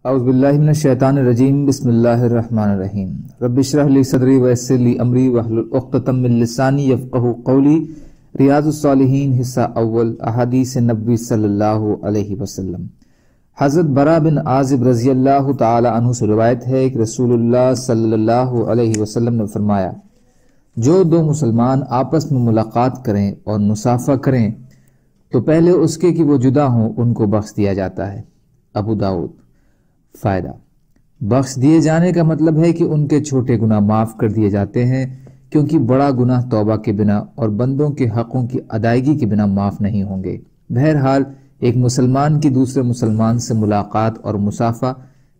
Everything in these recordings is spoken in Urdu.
اعوذ باللہ من الشیطان الرجیم بسم اللہ الرحمن الرحیم رب اشرح لی صدری ویسر لی امری واحلل عقدۃ من لسانی یفقہوا قولی ریاض الصالحین حصہ اول احادیث نبوی صلی اللہ علیہ وسلم۔ حضرت برا بن عازب رضی اللہ تعالی عنہ سے روایت ہے کہ رسول اللہ صلی اللہ علیہ وسلم نے فرمایا، جو دو مسلمان آپس میں ملاقات کریں اور مصافحہ کریں تو پہلے اس کے کہ وہ جدا ہوں ان کو بخش دیا جاتا ہے۔ ابو داؤد۔ فائدہ: بخش دیے جانے کا مطلب ہے کہ ان کے چھوٹے گناہ معاف کر دیے جاتے ہیں، کیونکہ بڑا گناہ توبہ کے بنا اور بندوں کے حقوں کی ادائیگی کے بنا معاف نہیں ہوں گے۔ بہرحال ایک مسلمان کی دوسرے مسلمان سے ملاقات اور مصافحہ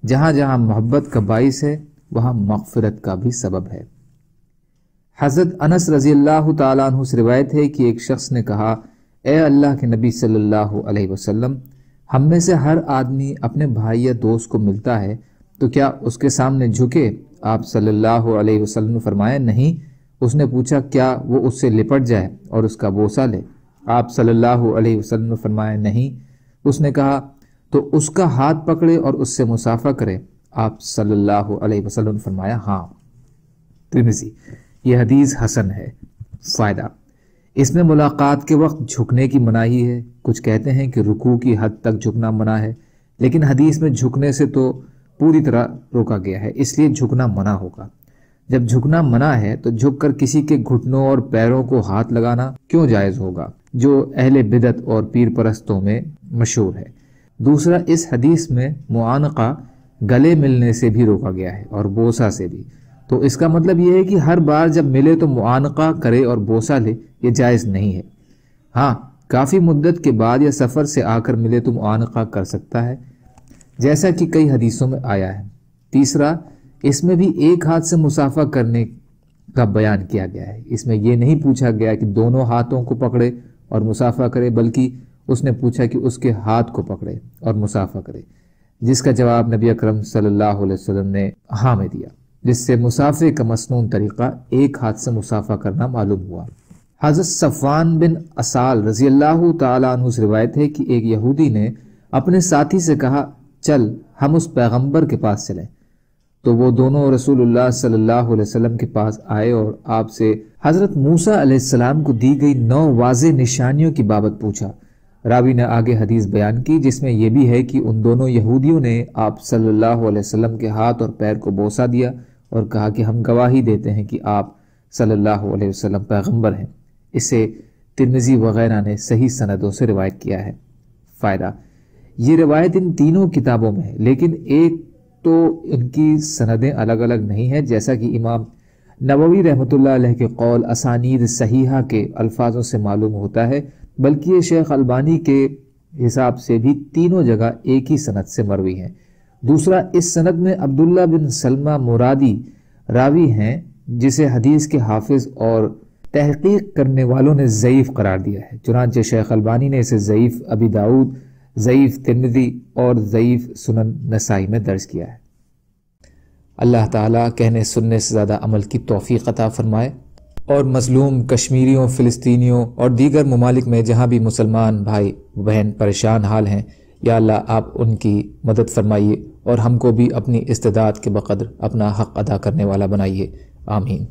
جہاں جہاں محبت کا باعث ہے وہاں مغفرت کا بھی سبب ہے۔ حضرت انس رضی اللہ تعالیٰ عنہ سے روایت ہے کہ ایک شخص نے کہا، اے اللہ کے نبی صلی اللہ علیہ وسلم، ہم میں سے ہر آدمی اپنے بھائی یا دوست کو ملتا ہے تو کیا اس کے سامنے جھکے؟ آپ صلی اللہ علیہ وسلم نے فرمایا، نہیں۔ اس نے پوچھا، کیا وہ اس سے لپٹ جائے اور اس کا بوسہ لے؟ آپ صلی اللہ علیہ وسلم نے فرمایا، نہیں۔ اس نے کہا، تو اس کا ہاتھ پکڑے اور اس سے مصافحہ کرے؟ آپ صلی اللہ علیہ وسلم نے فرمایا، ہاں۔ ترمذی۔ یہ حدیث حسن ہے۔ فائدہ: اس میں ملاقات کے وقت جھکنے کی مناہی ہے۔ کچھ کہتے ہیں کہ رکوع کی حد تک جھکنا منع ہے، لیکن حدیث میں جھکنے سے تو پوری طرح روکا گیا ہے، اس لیے جھکنا منع ہوگا۔ جب جھکنا منع ہے تو جھک کر کسی کے گھٹنوں اور پیروں کو ہاتھ لگانا کیوں جائز ہوگا، جو اہل بدعت اور پیر پرستوں میں مشہور ہے۔ دوسرا، اس حدیث میں معانقہ گلے ملنے سے بھی روکا گیا ہے اور بوسہ سے بھی، تو اس کا مطلب یہ ہے کہ ہر بار جب ملے تو معانقہ کرے اور بوسہ لے، یہ جائز نہیں ہے۔ ہاں، کافی مدت کے بعد یا سفر سے آ کر ملے تو معانقہ کر سکتا ہے، جیسا کہ کئی حدیثوں میں آیا ہے۔ تیسرا، اس میں بھی ایک ہاتھ سے مصافحہ کرنے کا بیان کیا گیا ہے۔ اس میں یہ نہیں پوچھا گیا کہ دونوں ہاتھوں کو پکڑے اور مصافحہ کرے، بلکہ اس نے پوچھا کہ اس کے ہاتھ کو پکڑے اور مصافحہ کرے، جس کا جواب نبی اکرم صلی اللہ علیہ وسلم نے ہاں میں دیا، جس سے مصافحے کا مسنون طریقہ ایک ہاتھ سے مصافحہ کرنا معلوم ہوا۔ حضرت صفوان بن اسال رضی اللہ تعالیٰ عنہ سے روایت ہے کہ ایک یہودی نے اپنے ساتھی سے کہا، چل ہم اس پیغمبر کے پاس چلیں۔ تو وہ دونوں رسول اللہ صلی اللہ علیہ وسلم کے پاس آئے اور آپ سے حضرت موسیٰ علیہ السلام کو دی گئی 9 واضح نشانیوں کی بابت پوچھا۔ راوی نے آگے حدیث بیان کی جس میں یہ بھی ہے کہ ان دونوں یہودیوں نے آپ صلی اللہ علیہ وسلم کے ہاتھ اور پیر کو بوسہ دیا اور کہا کہ ہم گواہی دیتے ہیں کہ آپ صلی اللہ علیہ وسلم پیغمبر ہیں۔ اسے ترمذی وغیرہ نے صحیح سندوں سے روایت کیا ہے۔ فائدہ: یہ روایت ان تینوں کتابوں میں ہے، لیکن ایک تو ان کی سندیں الگ الگ نہیں ہیں، جیسا کہ امام نووی رحمۃ اللہ علیہ کے قول اسانید صحیحہ کے الفاظوں سے معلوم ہوتا ہے، بلکہ یہ شیخ البانی کے حساب سے بھی تینوں جگہ ایک ہی سند سے مروی ہیں۔ دوسرا، اس سند میں عبداللہ بن سلمہ مرادی راوی ہیں، جسے حدیث کے حافظ اور تحقیق کرنے والوں نے ضعیف قرار دیا ہے، چنانچہ شیخ البانی نے اسے ضعیف ابی داؤد، ضعیف ترمذی اور ضعیف سنن نسائی میں درج کیا ہے۔ اللہ تعالیٰ کہنے سننے سے زیادہ عمل کی توفیق عطا فرمائے، اور مظلوم کشمیریوں، فلسطینیوں اور دیگر ممالک میں جہاں بھی مسلمان بھائی بہن پریشان حال ہیں، یا اللہ آپ ان کی مدد فرمائیے اور ہم کو بھی اپنی استعداد کے بقدر اپنا حق ادا کرنے والا بنائیے، آمین۔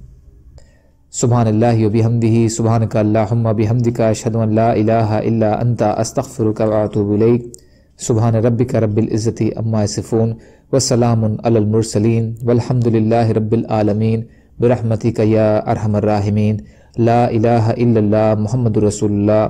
سبحان اللہ و بحمدہ، سبحانک اللہم بحمدک، اشہد ان لا الہ الا انت، استغفرک و اتوب الیک۔ سبحان ربک رب العزت عما یصفون، وسلام علی المرسلین، والحمد للہ رب العالمین، برحمتک یا ارحم الراحمین۔ لا الہ الا اللہ، محمد رسول اللہ۔